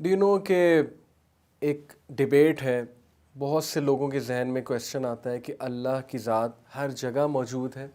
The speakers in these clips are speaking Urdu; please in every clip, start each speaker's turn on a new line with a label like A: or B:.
A: ڈو یو نو کہ ایک ڈیبیٹ ہے، بہت سے لوگوں کے ذہن میں کویسچن آتا ہے کہ اللہ کی ذات ہر جگہ موجود ہے۔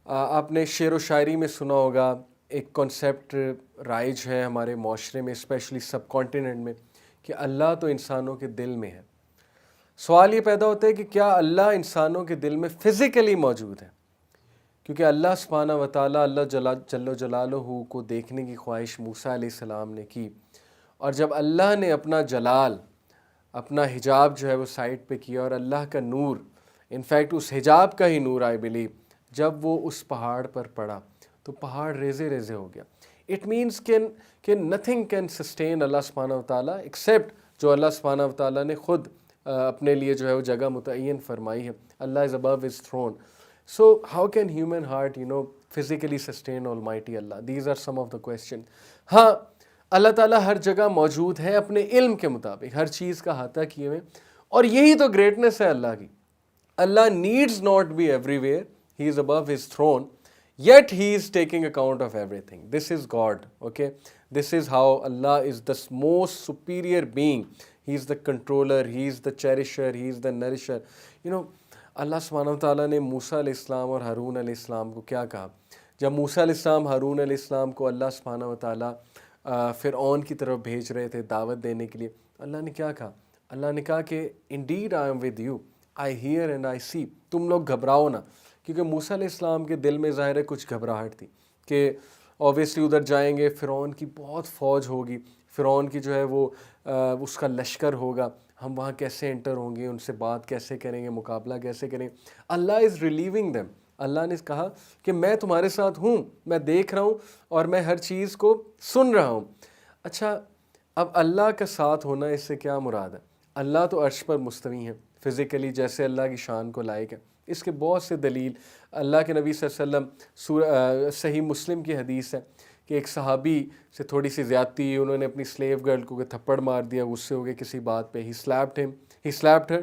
A: آپ نے شعر و شاعری میں سنا ہوگا، ایک کانسیپٹ رائج ہے ہمارے معاشرے میں، اسپیشلی سب کانٹیننٹ میں، کہ اللہ تو انسانوں کے دل میں ہے۔ سوال یہ پیدا ہوتا ہے کہ کیا اللہ انسانوں کے دل میں فزیکلی موجود ہے؟ کیونکہ اللہ سبحانہ و تعالیٰ، اللہ جل جلالہ کو دیکھنے کی خواہش موسیٰ علیہ السلام نے کی، اور جب اللہ نے اپنا جلال، اپنا حجاب جو ہے وہ سائڈ پہ کیا، اور اللہ کا نور، انفیکٹ اس حجاب کا ہی نور آئی بلیو، جب وہ اس پہاڑ پر پڑا تو پہاڑ ریزے ریزے ہو گیا۔ اٹ مینس کہ نتھنگ کین سسٹین اللہ سبحانہ و تعالیٰ ایکسیپٹ جو اللہ سبحانہ و تعالیٰ نے خود اپنے لیے جو ہے وہ جگہ متعین فرمائی ہے۔ Allah is above his throne, so how can human heart physically sustain almighty Allah? These are some of the questions. ہاں، اللہ تعالیٰ ہر جگہ موجود ہے اپنے علم کے مطابق، ہر چیز کا احاطہ کیے ہوئے، اور یہی تو گریٹنس ہے اللہ کی۔ اللہ needs not be everywhere, he is above his throne, yet he is taking account of everything. This is God, okay? This is how Allah is the most superior being. He is the controller, he is the cherisher, he is the nourisher. اللہ سبحانہ و تعالیٰ نے موسیٰ علیہ السلام اور ہارون علیہ السلام کو کیا کہا؟ جب موسیٰ علیہ السلام ہارون علیہ السلام کو اللہ سبحانہ و تعالیٰ فرعون کی طرف بھیج رہے تھے دعوت دینے کے لیے، اللہ نے کیا کہا؟ اللہ نے کہا کہ indeed I am with you, I hear and I see. تم لوگ گھبراؤ نہ، کیونکہ موسیٰ علیہ السلام کے دل میں ظاہر ہے کچھ گھبراہٹ تھی کہ اوبیسلی ادھر جائیں گے، فرعون کی بہت فوج ہوگی، فرعون کی جو ہے وہ اس کا لشکر ہوگا، ہم وہاں کیسے انٹر ہوں گے، ان سے بات کیسے کریں گے، مقابلہ کیسے کریں گے۔ اللہ از ریلیونگ دیم، اللہ نے کہا کہ میں تمہارے ساتھ ہوں، میں دیکھ رہا ہوں اور میں ہر چیز کو سن رہا ہوں۔ اچھا، اب اللہ کا ساتھ ہونا، اس سے کیا مراد ہے؟ اللہ تو عرش پر مستوی ہیں فزیکلی، جیسے اللہ کی شان کو لائق ہے۔ اس کے بہت سے دلیل، اللہ کے نبی صلی اللہ علیہ وسلم، صحیح مسلم کی حدیث ہے کہ ایک صحابی سے تھوڑی سی زیادتی، انہوں نے اپنی سلیو گرل کو تھپڑ مار دیا، غصے ہو گئے کسی بات پہ، ہی سلیپڈ ہر،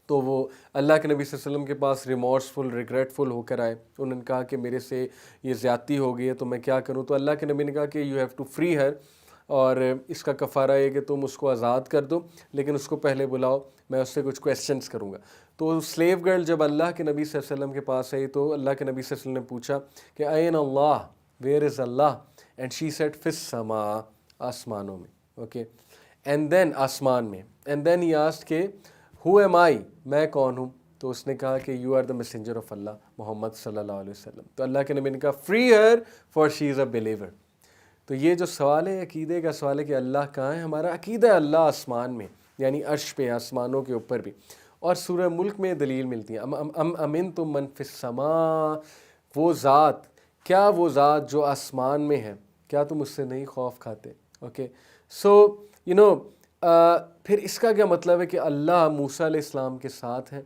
A: تو وہ اللہ کے نبی صلی اللہ علیہ وسلم کے پاس ریمورسفل، ریگریٹفل ہو کر آئے۔ انہوں نے کہا کہ میرے سے یہ زیادتی ہو گئی ہے تو میں کیا کروں؟ تو اللہ کے نبی نے کہا کہ یو ہیو ٹو فری ہر، اور اس کا کفارہ یہ کہ تم اس کو آزاد کر دو، لیکن اس کو پہلے بلاؤ، میں اس سے کچھ کویسچنس کروں گا۔ تو سلیو گرل جب اللہ کے نبی صلی اللہ علیہ وسلم کے پاس آئی تو اللہ کے نبی صلی اللہ علیہ وسلم نے پوچھا کہ این Allah, where is Allah? And she said فی السماء، آسمانوں میں، اوکے، اینڈ دین آسمان میں، اینڈ دین ہی آسکڈ کہ ہو ایم آئی، میں کون ہوں؟ تو اس نے کہا کہ you are the messenger of Allah Muhammad صلی اللہ علیہ وسلم۔ تو اللہ کے نبی نے کہا free her for she is a believer. تو یہ جو سوال ہے عقیدے کا سوال ہے کہ اللہ کہاں ہے، ہمارا عقیدہ اللہ آسمان میں، یعنی عرش پہ، آسمانوں کے اوپر بھی۔ اور سورہ ملک میں دلیل ملتی ہے، امنتم من فی السماء، وہ ذات، کیا وہ ذات جو آسمان میں ہے، کیا تم اس سے نہیں خوف کھاتے؟ اوکے، سو پھر اس کا کیا مطلب ہے کہ اللہ موسیٰ علیہ السلام کے ساتھ ہے؟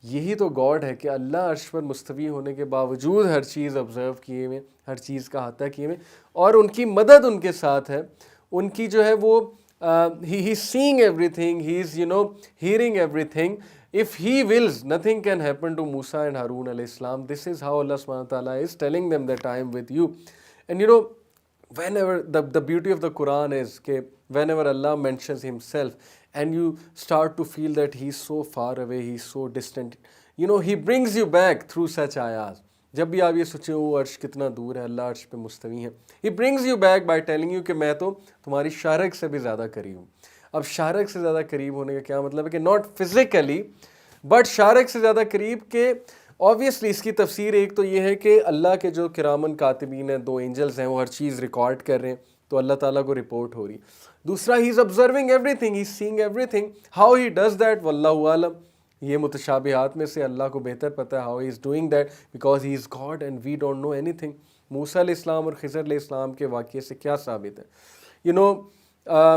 A: یہی تو گاڈ ہے کہ اللہ عرش پر مستوی ہونے کے باوجود ہر چیز آبزرو کیے ہوئے، ہر چیز کا احاطہ کیے ہوئے، اور ان کی مدد ان کے ساتھ ہے، ان کی جو ہے وہ he is seeing everything, he is hearing everything. If he wills, nothing can happen to Musa and Harun alayhi salam. This is how Allah subhanahu wa ta'ala is telling them that I am with you. And whenever the beauty of the Quran is that whenever Allah mentions himself and you start to feel that he is so far away, he is so distant, he brings you back through such ayahs. جب بھی آپ یہ سوچیں وہ عرش کتنا دور ہے، اللہ عرش پہ مستوی ہے، he brings you back by telling you کہ میں تو تمہاری شارک سے بھی زیادہ قریب ہوں۔ اب شارک سے زیادہ قریب ہونے کا کیا مطلب ہے؟ کہ not physically بٹ شارک سے زیادہ قریب، کہ obviously اس کی تفسیر ایک تو یہ ہے کہ اللہ کے جو کرامن کاتبین ہیں، 2 اینجلز ہیں، وہ ہر چیز ریکارڈ کر رہے ہیں تو اللہ تعالیٰ کو رپورٹ ہو رہی۔ دوسرا he is observing everything, he is seeing everything. How he does that واللہ عالم، یہ متشابہات میں سے اللہ کو بہتر پتہ ہے how he is doing that because he is God and we don't know anything. موسیٰ علیہ السلام اور خضر علیہ السلام کے واقعے سے کیا ثابت ہے؟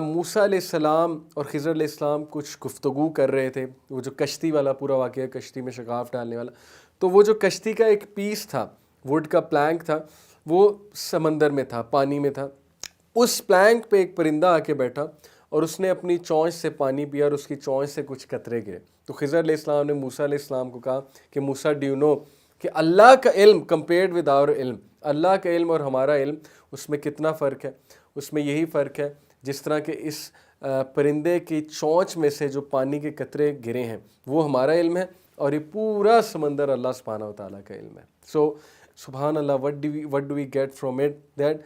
A: موسیٰ علیہ السلام اور خضر علیہ السلام کچھ گفتگو کر رہے تھے، وہ جو کشتی والا پورا واقعہ، کشتی میں شگاف ڈالنے والا، تو وہ جو کشتی کا ایک پیس تھا، ووڈ کا پلانک تھا، وہ سمندر میں تھا، پانی میں تھا۔ اس پلانک پہ ایک پرندہ آ کے بیٹھا اور اس نے اپنی چونچ سے پانی پیا اور اس کی چونچ سے کچھ قطرے گرے۔ تو خضر علیہ السلام نے موسیٰ علیہ السلام کو کہا کہ موسیٰ ڈو یو نو کہ اللہ کا علم کمپیئرڈ ود آور علم، اللہ کا علم اور ہمارا علم، اس میں کتنا فرق ہے؟ اس میں یہی فرق ہے جس طرح کہ اس پرندے کی چونچ میں سے جو پانی کے قطرے گرے ہیں وہ ہمارا علم ہے، اور یہ پورا سمندر اللہ سبحانہ و تعالیٰ کا علم ہے. سو سبحان اللہ, what do we get from it, that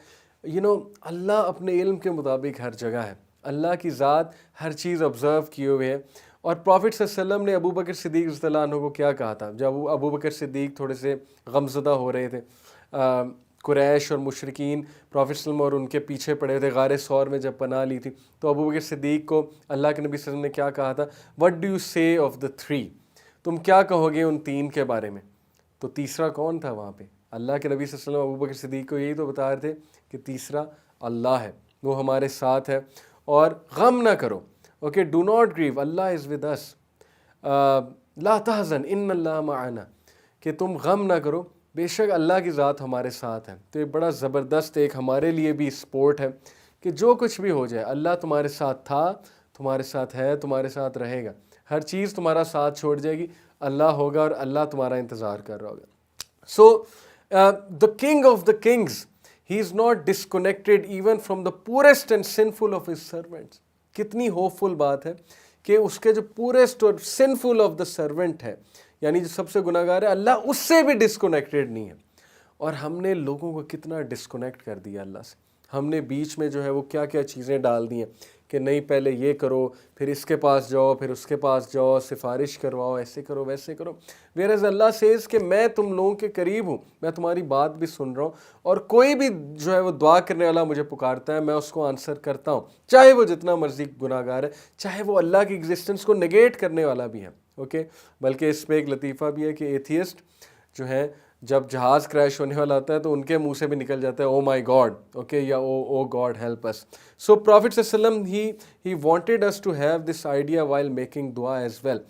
A: اللہ اپنے علم کے مطابق ہر جگہ ہے. اللہ کی ذات ہر چیز آبزرو کیے ہوئے ہے. اور پروفٹ صلی اللہ علیہ وسلم نے ابو بکر صدیق رضی اللہ عنہ کو کیا کہا تھا جب ابو بکر صدیق تھوڑے سے غمزدہ ہو رہے تھے؟ قریش اور مشرکین پروفٹ صلی اللہ علیہ وسلم اور ان کے پیچھے پڑے تھے، غار ثور میں جب پناہ لی تھی، تو ابو بکر صدیق کو اللہ کے نبی صلی اللہ علیہ وسلم نے کیا کہا تھا؟ وٹ ڈو یو سے آف دا تھری، تم کیا کہو گے ان تین کے بارے میں؟ تو تیسرا کون تھا وہاں پہ؟ اللہ کے نبی صلی اللہ علیہ وسلم ابو بکر صدیق کو یہی تو بتا رہے تھے کہ تیسرا اللہ ہے، وہ ہمارے ساتھ ہے، اور غم نہ کرو. Okay, do not grieve, Allah is with us, لا تحزن ان اللہ معنا، کہ تم غم نہ کرو، بے شک اللہ کی ذات ہمارے ساتھ ہے. تو یہ بڑا زبردست ایک ہمارے لیے بھی سپورٹ ہے کہ جو کچھ بھی ہو جائے اللہ تمہارے ساتھ تھا، تمہارے ساتھ ہے، تمہارے ساتھ رہے گا. ہر چیز تمہارا ساتھ چھوڑ جائے گی، اللہ ہوگا اور اللہ تمہارا انتظار کر رہا ہوگا. سو the king of the kings, he is not disconnected even from the poorest and sinful of his servants. کتنی ہوپفل بات ہے کہ اس کے جو پورسٹ اور سنفل آف دا سرونٹ ہے، یعنی جو سب سے گناہ گار ہے، اللہ اس سے بھی ڈسکنیکٹڈ نہیں ہے. اور ہم نے لوگوں کو کتنا ڈسکنیکٹ کر دیا اللہ سے. ہم نے بیچ میں جو ہے وہ کیا کیا چیزیں ڈال دی ہیں کہ نہیں پہلے یہ کرو، پھر اس کے پاس جاؤ، پھر اس کے پاس جاؤ، سفارش کرواؤ، ایسے کرو ویسے کرو. whereas اللہ سیز کہ میں تم لوگوں کے قریب ہوں، میں تمہاری بات بھی سن رہا ہوں، اور کوئی بھی جو ہے وہ دعا کرنے والا مجھے پکارتا ہے، میں اس کو آنسر کرتا ہوں، چاہے وہ جتنا مرضی گناہ گار ہے، چاہے وہ اللہ کی ایگزسٹنس کو نگیٹ کرنے والا بھی ہے. اوکے، بلکہ اس میں ایک لطیفہ بھی ہے کہ ایتھیسٹ جو ہیں جب جہاز کریش ہونے والا ہوتا ہے تو ان کے منہ سے بھی نکل جاتا ہے او مائی گاڈ، اوکے، یا او گاڈ ہیلپ اس. سو پروفٹ صلی اللہ علیہ وسلم he wanted us to have this idea while making dua as well.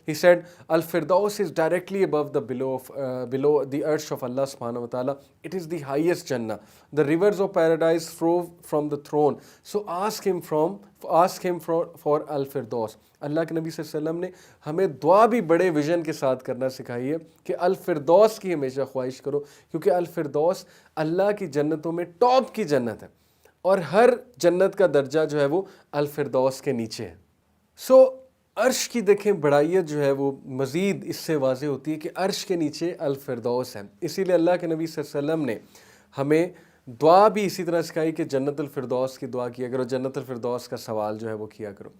A: He said al-firdaus is directly above the below the arsh of Allah subhanahu wa ta'ala. It is the highest jannah. The rivers of paradise flow from the throne. So ask him for al-firdaus. اللہ کے نبی صلی اللہ علیہ وسلم نے ہمیں دعا بھی بڑے ویژن کے ساتھ کرنا سکھائی ہے کہ الفردوس کی ہمیشہ خواہش کرو، کیونکہ الفردوس اللہ کی جنتوں میں ٹاپ کی جنت ہے، اور ہر جنت کا درجہ جو ہے وہ الفردوس کے نیچے ہے. سو عرش کی دیکھیں بڑائیت جو ہے وہ مزید اس سے واضح ہوتی ہے کہ عرش کے نیچے الفردوس ہے. اسی لیے اللہ کے نبی صلی اللہ علیہ وسلم نے ہمیں دعا بھی اسی طرح سکھائی کہ جنت الفردوس کی دعا کیا کرو، جنت الفردوس کا سوال جو ہے وہ کیا کرو.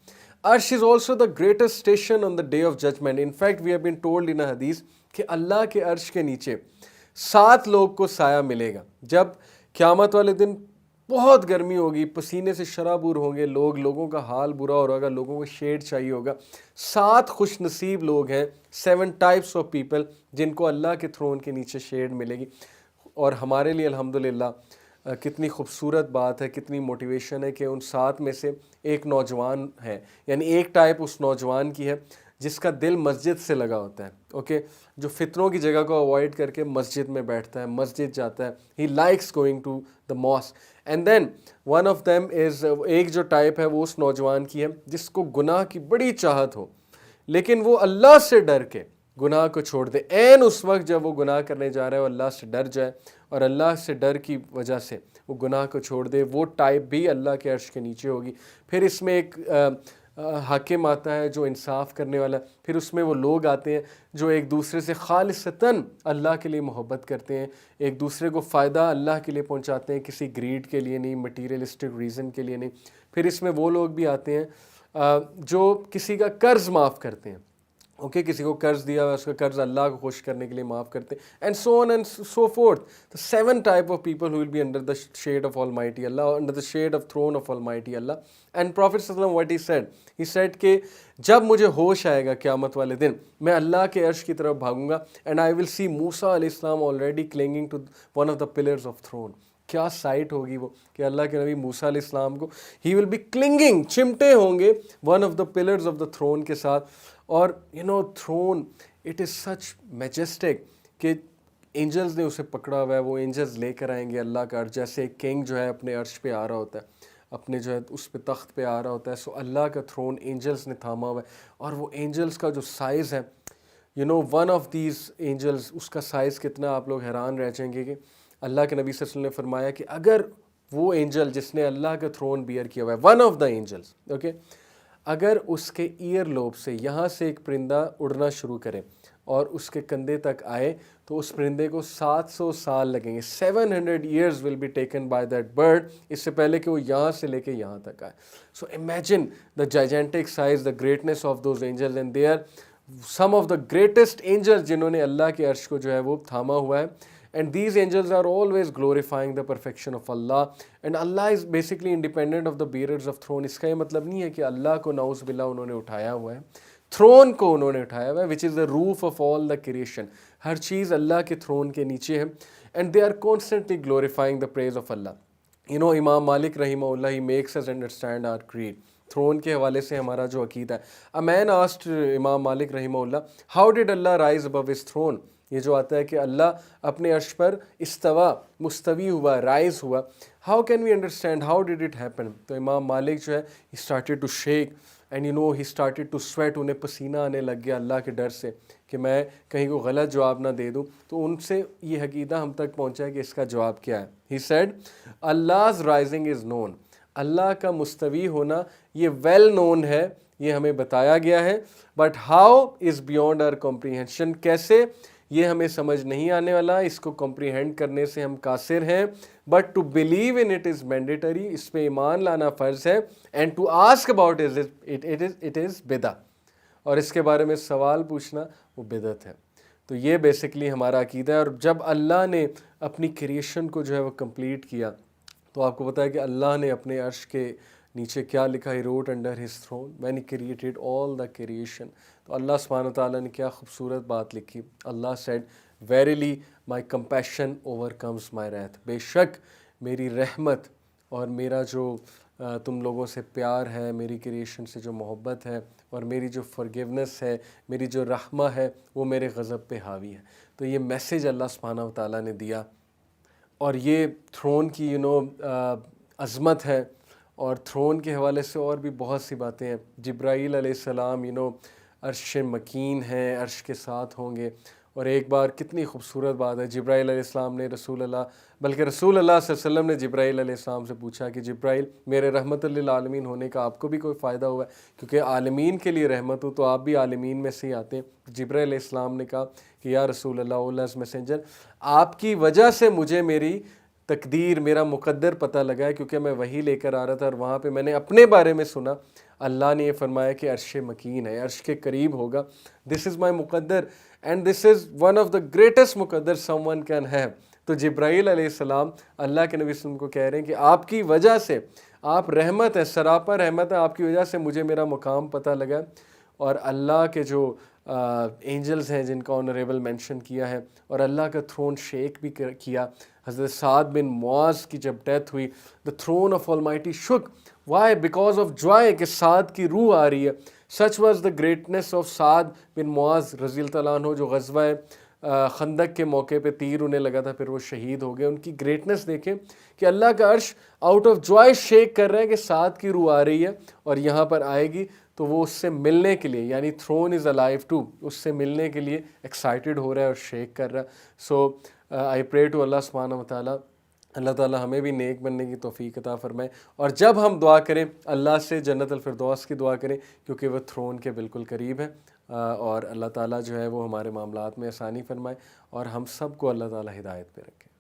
A: عرش is also the greatest station on the day of judgment. In fact, we have been told in a hadith کہ اللہ کے عرش کے نیچے 7 لوگ کو سایہ ملے گا. جب قیامت والے دن بہت گرمی ہوگی، پسینے سے شرابور ہوں گے لوگوں کا حال برا ہو رہا ہوگا، لوگوں کو شیڈ چاہیے ہوگا. 7 خوش نصیب لوگ ہیں، 7 types of people جن کو اللہ کے تھرون کے نیچے شیڈ ملے گی. اور ہمارے لیے الحمدللہ کتنی خوبصورت بات ہے، کتنی موٹیویشن ہے کہ ان 7 میں سے ایک نوجوان ہے، یعنی ایک ٹائپ اس نوجوان کی ہے جس کا دل مسجد سے لگا ہوتا ہے. اوکے، جو فتنوں کی جگہ کو اوائڈ کر کے مسجد میں بیٹھتا ہے، مسجد جاتا ہے. He likes going to the mosque. And then one of them is, ایک جو ٹائپ ہے وہ اس نوجوان کی ہے جس کو گناہ کی بڑی چاہت ہو، لیکن وہ اللہ سے ڈر کے گناہ کو چھوڑ دے. این اس وقت جب وہ گناہ کرنے جا رہا ہے وہ اللہ سے ڈر جائے، اور اللہ سے ڈر کی وجہ سے وہ گناہ کو چھوڑ دے. وہ ٹائپ بھی اللہ کے عرش کے نیچے ہوگی. پھر اس میں ایک حاکم آتا ہے جو انصاف کرنے والا. پھر اس میں وہ لوگ آتے ہیں جو ایک دوسرے سے خالصتاً اللہ کے لیے محبت کرتے ہیں، ایک دوسرے کو فائدہ اللہ کے لیے پہنچاتے ہیں، کسی گریڈ کے لیے نہیں، مٹیریلسٹک ریزن کے لیے نہیں. پھر اس میں وہ لوگ بھی آتے ہیں جو کسی کا قرض معاف کرتے ہیں. اوکے، کسی کو قرض دیا ہوا اس کا قرض اللہ کو خوش کرنے کے لیے معاف کرتے ہیں. And so on and so forth. The 7 type of people who will be under the shade of Almighty Allah, under the shade of throne of Almighty Allah. And Prophet sallallahu alaihi wasallam, what he said کہ جب مجھے ہوش آئے گا قیامت والے دن، میں اللہ کے عرش کی طرف بھاگوں گا. And I will see Musa علیہ السلام already clinging to one of the pillars of throne. کیا سائٹ ہوگی وہ کہ اللہ کے نبی موسیٰ علیہ السلام کو ہی ول بی کلنگنگ، چمٹے ہوں گے one of the pillars of the throne کے ساتھ. اور thrown it is such majestic کہ اینجلز نے اسے پکڑا ہوا ہے. وہ اینجلز لے کر آئیں گے اللہ کا عرش، جیسے ایک کنگ جو ہے اپنے عرش پہ آ رہا ہوتا ہے، اپنے جو ہے اس پہ تخت پہ آ رہا ہوتا ہے. سو اللہ کا تھرون اینجلز نے تھاما ہوا ہے. اور وہ اینجلز کا جو سائز ہے، ون آف دیز اینجلز، اس کا سائز کتنا، آپ لوگ حیران رہ جائیں گے کہ اللہ کے نبی صلی اللہ علیہ وسلم نے فرمایا کہ اگر وہ اینجل جس نے اللہ کا تھرون بیئر کیا ہوا ہے, one of the angels, okay, اگر اس کے ایئر لوب سے یہاں سے ایک پرندہ اڑنا شروع کرے اور اس کے کندھے تک آئے تو اس پرندے کو 700 سال لگیں گے. 700 years will be taken by that bird, اس سے پہلے کہ وہ یہاں سے لے کے یہاں تک آئے. So imagine the gigantic size, the greatness of those angels, and they are some of the greatest angels جنہوں نے اللہ کے عرش کو جو ہے وہ تھاما ہوا ہے. And these angels are always glorifying the perfection of Allah, and Allah is basically independent of the bearers of throne. اس کا یہ مطلب نہیں ہے کہ اللہ کو نعوذ باللہ انہوں نے اٹھایا ہوا ہے, تھرون کو انہوں نے اٹھایا ہوا ہے, which is the roof of all the creation. ہر چیز اللہ کے تھرون کے نیچے ہے, and they are constantly glorifying the praise of Allah. You know, امام مالک رحمہ اللہ, he makes us understand our creed. Throne کے حوالے سے ہمارا جو عقیدہ ہے. A man asked امام مالک رحمہ اللہ, how did Allah rise above his throne? یہ جو آتا ہے کہ اللہ اپنے عرش پر استوا, مستوی ہوا, رائز ہوا. How can we understand? How did it happen? تو امام مالک جو ہے, he started to shake and you know he started to sweat. انہیں پسینہ آنے لگ گیا اللہ کے ڈر سے کہ میں کہیں کو غلط جواب نہ دے دوں. تو ان سے یہ عقیدہ ہم تک پہنچا ہے کہ اس کا جواب کیا ہے. He said, Allah's rising is known. اللہ کا مستوی ہونا یہ ویل نون ہے, یہ ہمیں بتایا گیا ہے. But how is beyond our comprehension. کیسے, یہ ہمیں سمجھ نہیں آنے والا, اس کو کمپریہینڈ کرنے سے ہم قاصر ہیں. But to believe in it is mandatory, اس پہ ایمان لانا فرض ہے. And to ask about it is بدع, اور اس کے بارے میں سوال پوچھنا وہ بدعت ہے. تو یہ بیسکلی ہمارا عقیدہ ہے. اور جب اللہ نے اپنی کریشن کو جو ہے وہ کمپلیٹ کیا تو آپ کو پتہ ہے کہ اللہ نے اپنے عرش کے نیچے کیا لکھا, he wrote under his throne when he created all the creation. تو اللہ سبحانہ تعالیٰ نے کیا خوبصورت بات لکھی. اللہ said, verily my compassion overcomes my wrath. بے شک میری رحمت اور میرا جو تم لوگوں سے پیار ہے, میری کریشن سے جو محبت ہے, اور میری جو forgiveness ہے, میری جو رحمہ ہے, وہ میرے غضب پہ حاوی ہے. تو یہ میسیج اللہ سبحانہ تعالیٰ نے دیا, اور یہ تھرون کی عظمت ہے. اور تھرون کے حوالے سے اور بھی بہت سی باتیں ہیں. جبرائیل علیہ السلام عرش مکین ہیں, عرش کے ساتھ ہوں گے. اور ایک بار کتنی خوبصورت بات ہے, جبرائیل علیہ السلام نے رسول اللہ صلی اللہ علیہ وسلم نے جبرائیل علیہ السلام سے پوچھا کہ جبرائیل, میرے رحمت للعالمین ہونے کا آپ کو بھی کوئی فائدہ ہوا ہے, کیونکہ عالمین کے لیے رحمت ہوں تو آپ بھی عالمین میں سے ہی آتے ہیں. جبرائیل علیہ السلام نے کہا کہ یا رسول اللہ, Allah's messenger, آپ کی وجہ سے مجھے میری تقدیر, میرا مقدر پتہ لگا ہے, کیونکہ میں وہی لے کر آ رہا تھا اور وہاں پہ میں نے اپنے بارے میں سنا. اللہ نے یہ فرمایا کہ عرش مکین ہے, عرش کے قریب ہوگا. دس از مائی مقدر and this is one of the greatest مقدر سم ون کین ہیو. تو جبرائیل علیہ السلام اللہ کے نبی صلی اللہ علیہ وسلم کو کہہ رہے ہیں کہ آپ کی وجہ سے, آپ رحمت ہے, سراپا رحمت ہے, آپ کی وجہ سے مجھے میرا مقام پتہ لگا. اور اللہ کے جو اینجلز ہیں جن کا آنریبل مینشن کیا ہے, اور اللہ کا تھرون شیک بھی کیا. حضرت سعد بن معاذ کی جب ڈیتھ ہوئی, the throne of Almighty shook. Why? Because of joy, کہ سعد کی روح آ رہی ہے. Such was the greatness of سعد بن معاذ رضی اللہ تعالیٰ عنہ, جو غزوہ خندق کے موقع پہ تیر انہیں لگا تھا, پھر وہ شہید ہو گئے. ان کی گریٹنس دیکھیں کہ اللہ کا عرش آؤٹ آف جوائے شیک کر رہا ہے کہ سعد کی روح آ رہی ہے اور یہاں پر آئے گی, تو وہ اس سے ملنے کے لیے, یعنی تھرون از الائیو ٹو, اس سے ملنے کے لیے ایکسائٹیڈ ہو رہا ہے اور شیک کر رہا ہے. سو آئی پرے ٹو اللہ سبحانہ وتعالیٰ, اللہ تعالیٰ ہمیں بھی نیک بننے کی توفیق عطا فرمائے. اور جب ہم دعا کریں اللہ سے جنت الفردوس کی دعا کریں, کیونکہ وہ تھرون کے بالکل قریب ہے. اور اللہ تعالیٰ جو ہے وہ ہمارے معاملات میں آسانی فرمائے, اور ہم سب کو اللہ تعالیٰ ہدایت پہ رکھے.